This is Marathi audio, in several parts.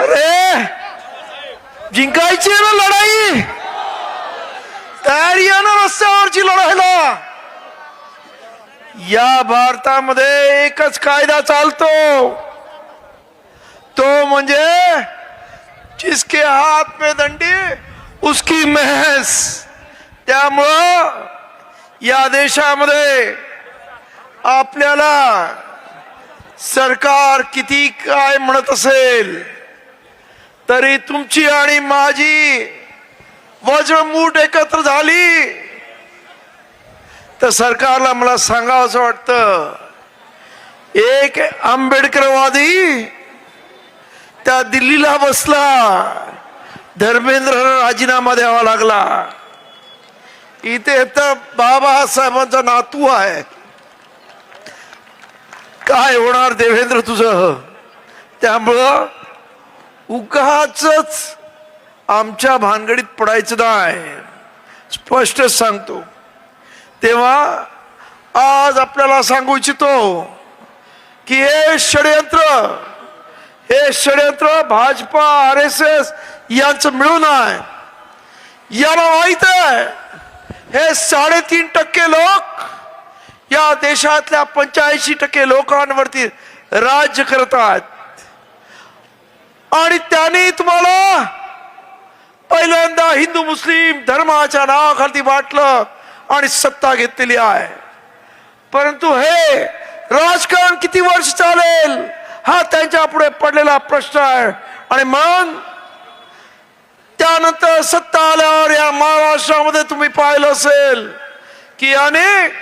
अरे जिंकायची आहे ना लढाई, तयारी आहे ना रस्त्यावरची लढायला. या भारतामध्ये एकच कायदा चालतो, तो म्हणजे जिसके हात में दंडी उसकी महस. त्यामुळं या देशामध्ये आपल्याला सरकार किती काय म्हणत असेल तरी तुमची आणि माझी वज्रमूठ एकत्र झाली तर सरकारला मला सांगावं असं वाटतं, एक आंबेडकरवादी त्या दिल्लीला बसला, धर्मेंद्र राजीनामा द्यावा लागला. इथे तर बाबासाहेबांचा नातू आहे. काय होणार देवेंद्र तुझं? त्यामुळं उगाचच आमच्या भानगडीत पडायचं नाही, स्पष्ट सांगतो. तेव्हा आज आपल्याला सांगू इच्छितो की हे षडयंत्र भाजपा RSS यांचं मिळून आहे. याला माहित आहे हे 3.5% लोक या देशातल्या 85% लोकांवरती राज्य करत आहेत. आणि त्यांनी तुम्हाला पहिल्यांदा हिंदू मुस्लिम धर्माच्या नावाखाली वाटलं आणि सत्ता घेतलेली आहे. परंतु हे राजकारण किती वर्ष चालेल हा त्यांच्या पुढे पडलेला प्रश्न आहे. आणि म्हणून त्यानंतर सत्ता आल्यावर या महाराष्ट्रामध्ये तुम्ही पाहिलं असेल की अनेक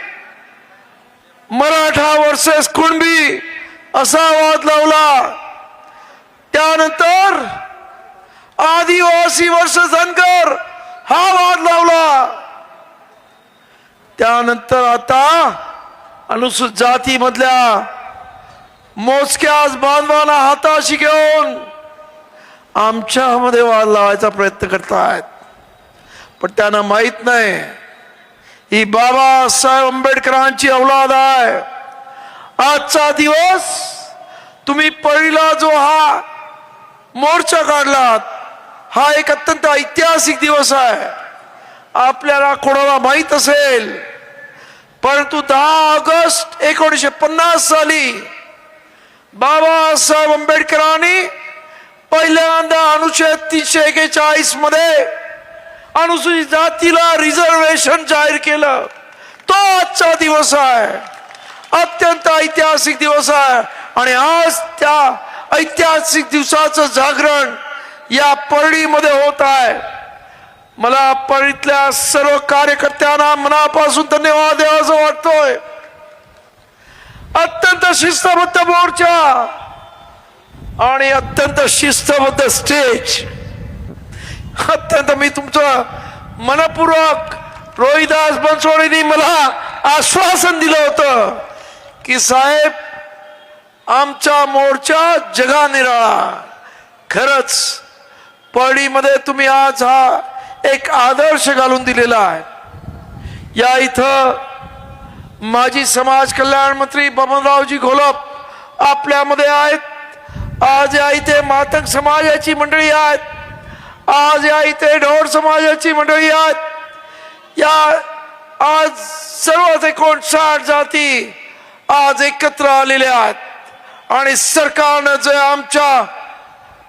मराठा वर्सेस कुणबी असा वाद लावला. त्यानंतर आदिवासी वर्सेस धनगर हा वाद लावला. त्यानंतर आता अनुसूचित जाती मधल्या मोजक्या बांधवांना हाताशी घेऊन आमच्यामध्ये वाद लावायचा प्रयत्न करतायत. पण त्यांना माहित नाही ही बाबासाहेब आंबेडकरांची औलाद आहे. आजचा दिवस तुम्ही पहिला जो हा मोर्चा काढलात हा एक अत्यंत ऐतिहासिक दिवस आहे. आपल्याला कोणाला माहित असेल परंतु 10 ऑगस्ट 1950 साली बाबासाहेब आंबेडकरांनी पहिल्यांदा अनुच्छेद 341 मध्ये अनुसूचित जातीला रिझर्वेशन जाहीर केलं. तो आजचा दिवस आहे, अत्यंत ऐतिहासिक दिवस आहे. आणि आज त्या ऐतिहासिक दिवसाचं जागरण या परळीमध्ये होत आहे. मला परळीतल्या सर्व कार्यकर्त्यांना मनापासून धन्यवाद द्यावासा वाटतोय. अत्यंत शिस्तबद्ध मोर्चा आणि अत्यंत शिस्तबद्ध स्टेज. अत्यंत मी तुमचं मनपूर्वक रोहिदास बनसोडेंनी मला आश्वासन दिलं होतं की साहेब आमचा मोर्चा जगा निराळा. खरंच परळीमध्ये तुम्ही आज हा एक आदर्श घालून दिलेला आहे. या इथं माजी समाज कल्याण मंत्री बबनरावजी घोलप आपल्यामध्ये आहेत. आज या इथे मातंग समाजाची मंडळी आहेत. आज या इथे ढोर समाजाची मंडळी आहेत. या आज सर्व 59 जाती आज एकत्र आलेल्या आहेत. आणि सरकारनं जे आमच्या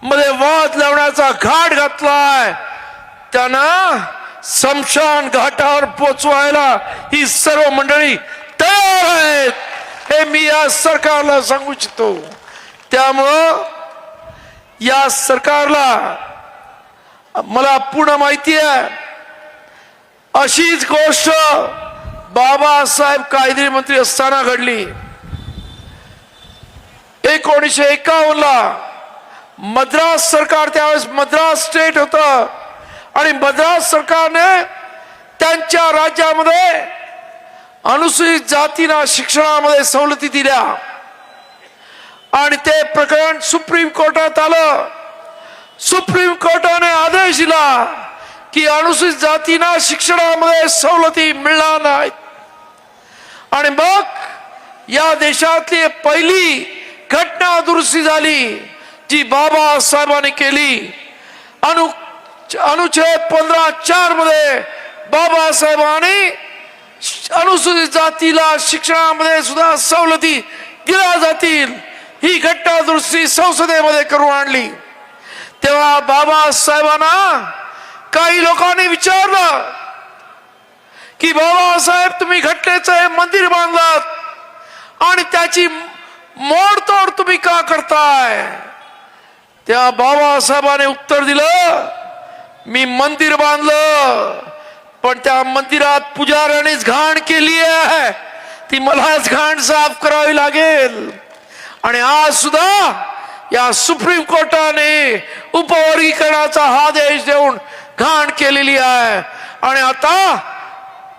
मध्ये वाद लावण्याचा घाट घातलाय त्यांना स्मशान घाटावर पोचवायला ही सर्व मंडळी तयार आहेत हे मी या सरकारला सांगू इच्छितो. त्यामुळं या सरकारला मला पूर्ण माहिती आहे अशीच गोष्ट बाबासाहेब कायदे मंत्री असताना घडली. 1951 ला मद्रास सरकार, त्यावेळेस मद्रास स्टेट होतं आणि मद्रास सरकारने त्यांच्या राज्यामध्ये अनुसूचित जातींना शिक्षणामध्ये सवलती दिल्या आणि ते प्रकरण सुप्रीम कोर्टात आलं. सुप्रीम कोर्टाने आदेश दिला की अनुसूचित जातींना शिक्षणामध्ये सवलती मिळणार नाहीत. आणि मग या देशातली पहिली घटना दुरुस्ती झाली जी बाबासाहेबांनी केली, अनुच्छेद 15(4) मध्ये बाबासाहेबांनी अनुसूचित जातीला शिक्षणामध्ये सुद्धा सवलती दिल्या जातील ही घटना दुरुस्ती संसदेमध्ये करून आणली. तेव्हा बाबासाहेबांना काही लोकांनी विचारलं की बाबासाहेब, तुम्ही घटनेचं हे मंदिर बांधलात आणि त्याची मोडतोड तुम्ही का करताय? त्या बाबासाहेबांनी उत्तर दिलं, मी मंदिर बांधलं पण त्या मंदिरात पुजाऱ्यानेच घाण केली आहे, ती मलाच घाण साफ करावी लागेल. आणि आज सुद्धा या सुप्रीम कोर्टाने उपवर्गीकरणाचा आदेश देऊन घाण केलेली आहे. आणि आता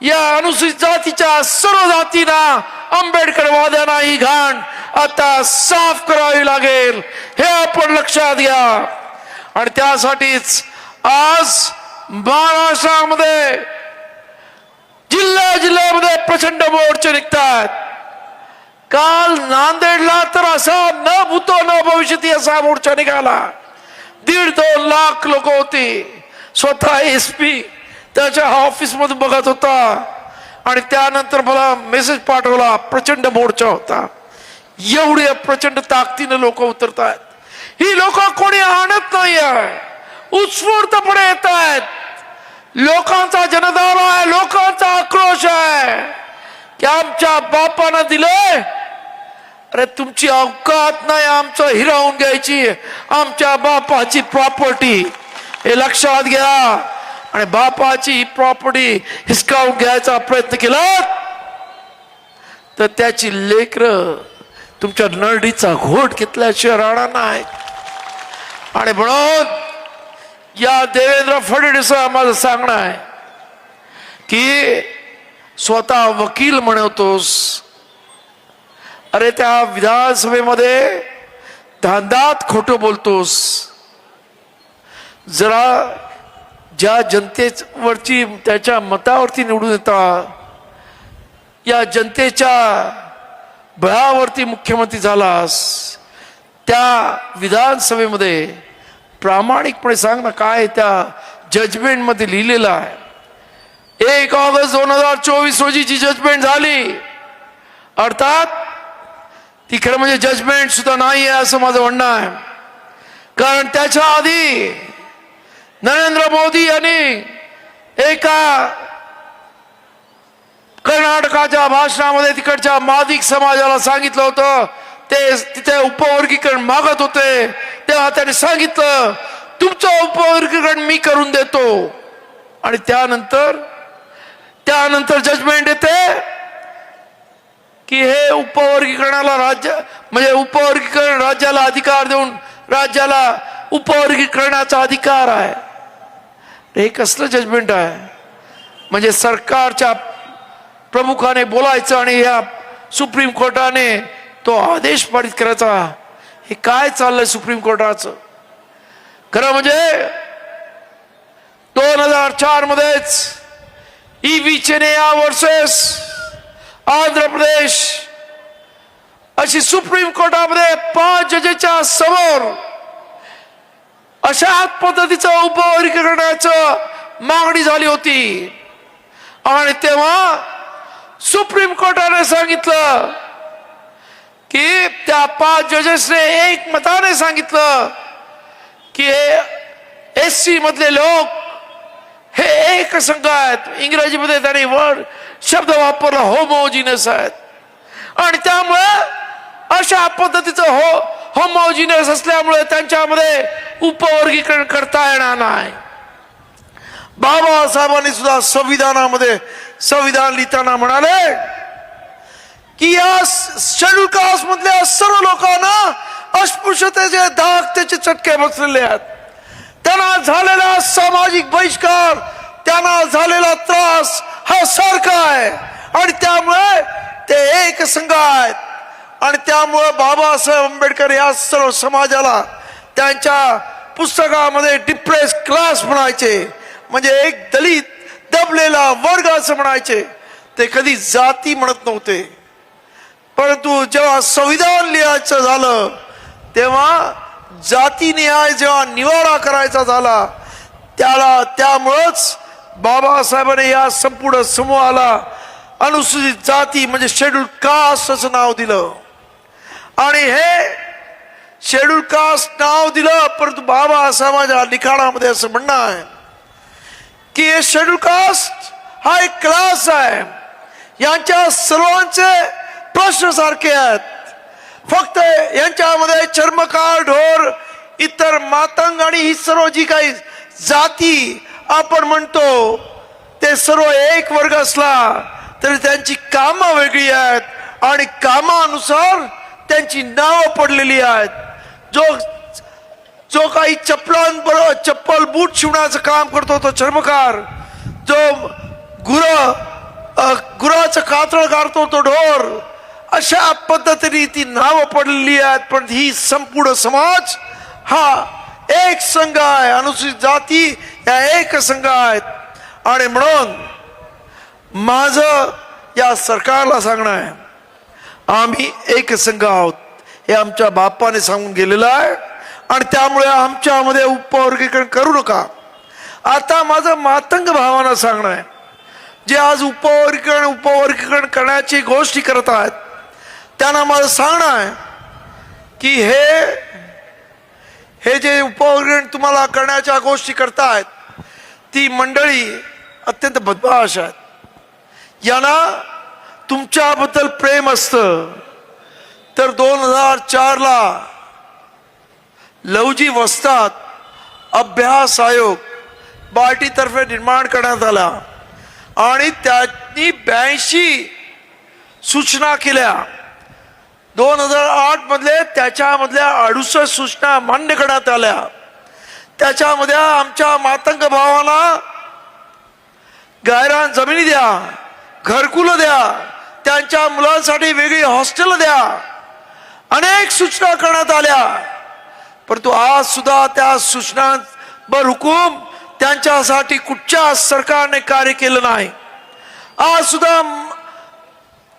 या अनुसूचित जातीच्या सर्व जातींना, आंबेडकरवाद्यांना ही घाण आता साफ करावी लागेल, हे आपण लक्षात घ्या. आणि त्यासाठीच आज महाराष्ट्रामध्ये जिल्ह्यामध्ये प्रचंड मोर्चे निघतात. काल नांदेडला तर असा न भूतो न भविष्यती असा मोर्चा निघाला. 1.5-2 लाख लोक होती. स्वतः SP त्याच्या ऑफिस मध्ये बघत होता आणि त्यानंतर मला मेसेज पाठवला, प्रचंड मोर्चा होता. एवढी प्रचंड ताकदीने लोक उतरतात. ही लोक कोणी आणत नाही आहे, उत्स्फूर्तपणे येत आहेत. लोकांचा जनधार आहे, लोकांचा आक्रोश आहे की आमच्या बापानं दिलंय, अरे तुमची अवकात नाही आमचं हिरावून घ्यायची, आमच्या बापाची प्रॉपर्टी, हे लक्षात घ्या. आणि बापाची प्रॉपर्टी हिसकावून घ्यायचा प्रयत्न केला तर त्याची लेकरं तुमच्या नरडीचा घोट घेतल्याशिवाय राहणार नाही. आणि म्हणून या देवेंद्र फडणवीस माझं सांगणं आहे की स्वतः वकील म्हणतोस, अरे त्या विधानसभेमध्ये धांदात खोटं बोलतोस. जरा ज्या जनतेवरची, त्याच्या मतावरती निवडून येता, या जनतेच्या बळावरती मुख्यमंत्री झालास, त्या विधानसभेमध्ये प्रामाणिकपणे सांग ना काय त्या जजमेंट मध्ये लिहिलेलं आहे. 1 ऑगस्ट 2024 रोजीची जजमेंट झाली. अर्थात ती खरं म्हणजे जजमेंट सुद्धा नाही आहे असं माझं म्हणणं आहे. कारण त्याच्या आधी नरेंद्र मोदी यांनी एका कर्नाटकाच्या भाषणामध्ये तिकडच्या मादिक समाजाला सांगितलं होतं, ते तिथे उपवर्गीकरण मागत होते, तेव्हा त्यांनी सांगितलं तुमचं उपवर्गीकरण मी करून देतो. आणि त्यानंतर जजमेंट येते की हे उपवर्गीकरणाला राज्य म्हणजे उपवर्गीकरण राज्याला अधिकार देऊन राज्याला उपवर्गीकरणाचा अधिकार आहे. हे कसलं जजमेंट आहे? म्हणजे सरकारच्या प्रमुखाने बोलायचं आणि या सुप्रीम कोर्टाने तो आदेश पारित करायचा. हे काय चाललंय सुप्रीम कोर्टाचं? खरं म्हणजे 2004 मध्येच EV चेन्नैया वर्सेस आंध्र प्रदेश अशी सुप्रीम कोर्टामध्ये 5 जजेसच्या समोर अशा पद्धतीचं उपवर्गीकरणाचं मागणी झाली होती. आणि तेव्हा सुप्रीम कोर्टाने सांगितलं की त्या 5 जजेसने एक मताने सांगितलं की हे SC मधले लोक हे एक संघ आहेत. इंग्रजीमध्ये त्यांनी शब्द वापरला होमोजिनस आहेत. आणि त्यामुळे अशा पद्धतीचं होमोजिनस असल्यामुळे त्यांच्यामध्ये उपवर्गीकरण करता येणार नाही. बाबासाहेबांनी सुद्धा संविधान लिहिताना म्हणाले की या शेड्यूल कास्ट मधल्या सर्व लोकांना अस्पृश्यतेचे दाग त्याचे चटके बसलेले आहेत. त्यांना झालेला सामाजिक बहिष्कार, त्यांना झालेला त्रास हा सारखा आहे आणि त्यामुळे ते एक संघ आहेत. आणि त्यामुळे बाबासाहेब आंबेडकर या सर्व समाजाला त्यांच्या पुस्तकामध्ये डिप्रेस क्लास म्हणायचे, म्हणजे एक दलित दबलेला वर्ग असं म्हणायचे. ते कधी जाती म्हणत नव्हते. परंतु जेव्हा संविधान लिहायचं झालं तेव्हा जातीनिहाय जेव्हा निवाडा करायचा झाला त्यामुळंच बाबासाहेबांनी या संपूर्ण समूहाला अनुसूचित जाती म्हणजे शेड्यूल कास्ट असं नाव दिलं. आणि हे शेड्यूल कास्ट नाव दिलं, परंतु बाबासाहेबांच्या लिखाणामध्ये असं म्हणणं आहे की हे शेड्यूल कास्ट हा एक क्लास आहे, यांच्या सर्वांचे प्रश्न सारखे आहेत, फक्त यांच्यामध्ये चर्मकार, ढोर, इतर मातंग आणि ही सर्व जी काही जाती आपण म्हणतो ते सर्व एक वर्ग असला तरी त्यांची कामं वेगळी आहेत आणि कामानुसार त्यांची नावं पडलेली आहेत. जो काही चप्पलांबरोबर चप्पल बूट शिवण्याचं काम करतो तो चर्मकार, जो गुराचं कातळ काढतो तो ढोर, अशा पद्धतीने ती नावं पडलेली आहेत. पण ही संपूर्ण समाज हा एक संघ आहे, अनुसूचित जाती या एक संघ आहेत. आणि म्हणून माझं या सरकारला सांगणं आहे, आम्ही एक संघ आहोत हे आमच्या बाप्पाने सांगून गेलेलं आहे आणि त्यामुळे आमच्यामध्ये उपवर्गीकरण करू नका. आता माझं मातंग भावांना सांगणं आहे, जे आज उपवर्गीकरण करण्याची गोष्टी करत आहेत त्यांना माझं सांगणं आहे की हे जे उपवर्गीकरण तुम्हाला करण्याच्या गोष्टी करतायत ती मंडळी अत्यंत बदमाश आहेत. यांना तुमच्याबद्दल प्रेम असतं तर 2004 लवजी वस्ताद अभ्यास आयोग बार्टीतर्फे निर्माण करण्यात आला आणि त्यांनी 82 सूचना केल्या. 2008 मधले त्याच्यामधल्या 68 सूचना मान्य करण्यात आल्या. त्याच्यामध्ये आमच्या मातंग भावांना गायरान जमिनी द्या, घरकुलं द्या, त्यांच्या मुलांसाठी वेगळी हॉस्टेल द्या, अनेक सूचना करण्यात आल्या. परंतु आज सुद्धा त्या सूचनांवर हुकूम त्यांच्यासाठी कुठच्या सरकारने कार्य केलं नाही. आज सुद्धा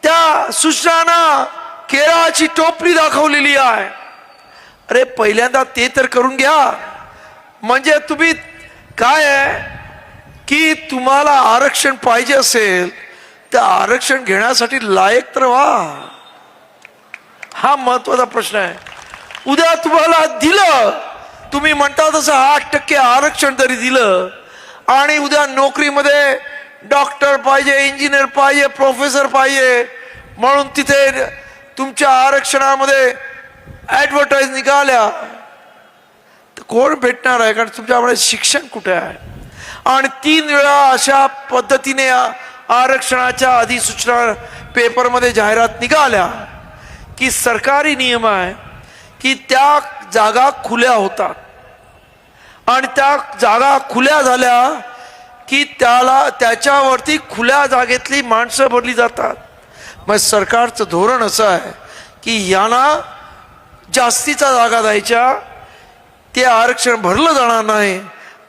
त्या सूचनांना केळाची टोपली दाखवलेली आहे. अरे पहिल्यांदा ते तर करून घ्या. म्हणजे तुम्ही काय आहे की तुम्हाला आरक्षण पाहिजे असेल तर आरक्षण घेण्यासाठी लायक तर व्हा. हा महत्वाचा प्रश्न आहे. उद्या तुम्हाला दिलं, तुम्ही म्हणता तसं 8% आरक्षण जरी दिलं आणि उद्या नोकरीमध्ये डॉक्टर पाहिजे, इंजिनियर पाहिजे, प्रोफेसर पाहिजे म्हणून तिथे तुमच्या आरक्षणामध्ये ऍडव्हर्टाईज निघाल्या तर कोण भेटणार आहे? कारण तुमच्याकडे शिक्षण कुठे आहे? आणि 3 वेळा अशा पद्धतीने आरक्षणाच्या अधिसूचना पेपरमध्ये जाहिरात निघाल्या की सरकारी नियम आहे की त्या जागा खुल्या होतात आणि त्या जागा खुल्या झाल्या की त्याच्यावरती खुल्या जागेतली माणसं भरली जातात. मग सरकारचं धोरण असं आहे की यांना जास्तीच्या जागा द्यायच्या, ते आरक्षण भरलं जाणार नाही,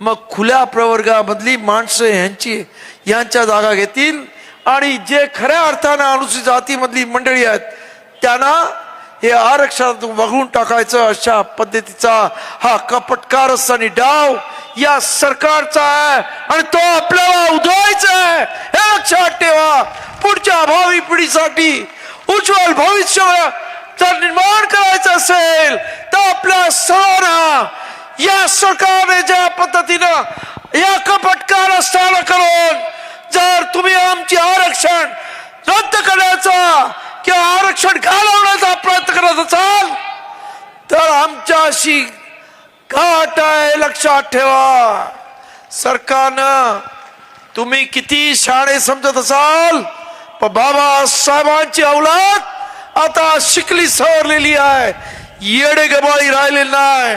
मग खुल्या प्रवर्गामधली माणसं यांच्या जागा घेतील आणि जे खऱ्या अर्थानं अनुसूचित जातीमधली मंडळी आहेत त्यांना हे आरक्षणात वगळून टाकायचं. अशा पद्धतीचा हा कपटकारस्थानी डाव या सरकारचा आहे आणि तो आपल्याला उधळायचा आहे. हे लक्षात ठेवा. पुढच्या भावी पिढीसाठी उज्ज्वल भविष्य जर निर्माण करायचं असेल तर आपल्या सर्वांना या सरकारने ज्या पद्धतीनं या कपटकारस्थान करून जर तुम्ही आमचे आरक्षण रद्द करण्याचा किंवा आरक्षण घालवण्याचा प्रयत्न करत असाल तर आमच्याशी गाठ आहे. लक्षात ठेवा. सरकारनं तुम्ही किती शाणे समजत असाल पण बाबासाहेबांची औलाद आता शिकली सवरलेली आहे, येडे गबाळी राहिलेली नाही.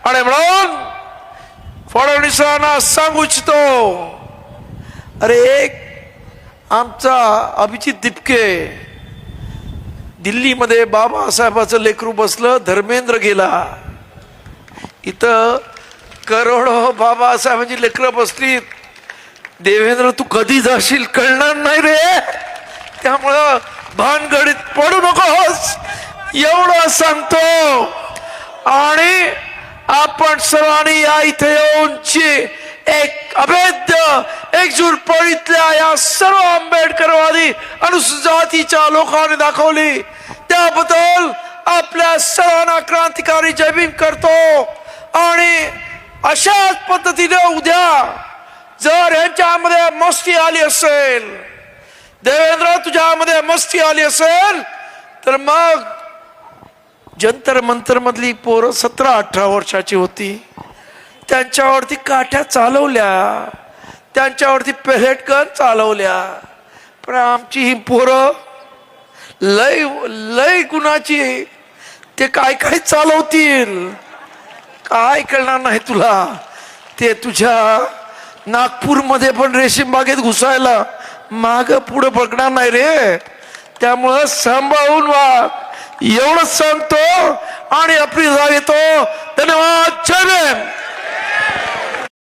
आणि म्हणून फडणवीसांना सांगू इच्छितो, अरे एक आमचा अभिजित दिपके दिल्लीमध्ये बाबासाहेबाचं लेकरू बसलं, धर्मेंद्र गेला. इथं करोडो बाबासाहेबांची लेकरं बसली. देवेंद्र तू कधी जाशील कळणार नाही रे, त्यामुळं भानगडीत पडू नकोस एवढं सांगतो. आणि आपण सर्वांनी या इथे येऊनची एक अभेद्य एकजूट पळीतल्या या सर्व आंबेडकरवादी अनुसूचित जातीच्या लोकांनी दाखवली, त्याबद्दल आपल्या सर्वांना क्रांतिकारी जय भीम करतो। आणि अशाच पद्धतीने उद्या जर यांच्यामध्ये मस्ती आली असेल, देवेंद्र तुझ्यामध्ये मस्ती आली असेल, तर मग जंतर मंतर मधली पोरं 17-18 वर्षाची होती, त्यांच्यावरती काठ्या चालवल्या, त्यांच्यावरती पेलेट गन चालवल्या, पण आमची ही पोरं लय लय गुणाची, ते काय काय चालवतील काय कळणार नाही तुला। ते तुझ्या नागपूरमध्ये पण रेशीम बागेत घुसायला माग पुढे बघणार नाही रे, त्यामुळं सांभाळून वाग एवढंच सांगतो आणि आपली जाग येतो। धन्यवाद, जय भीम।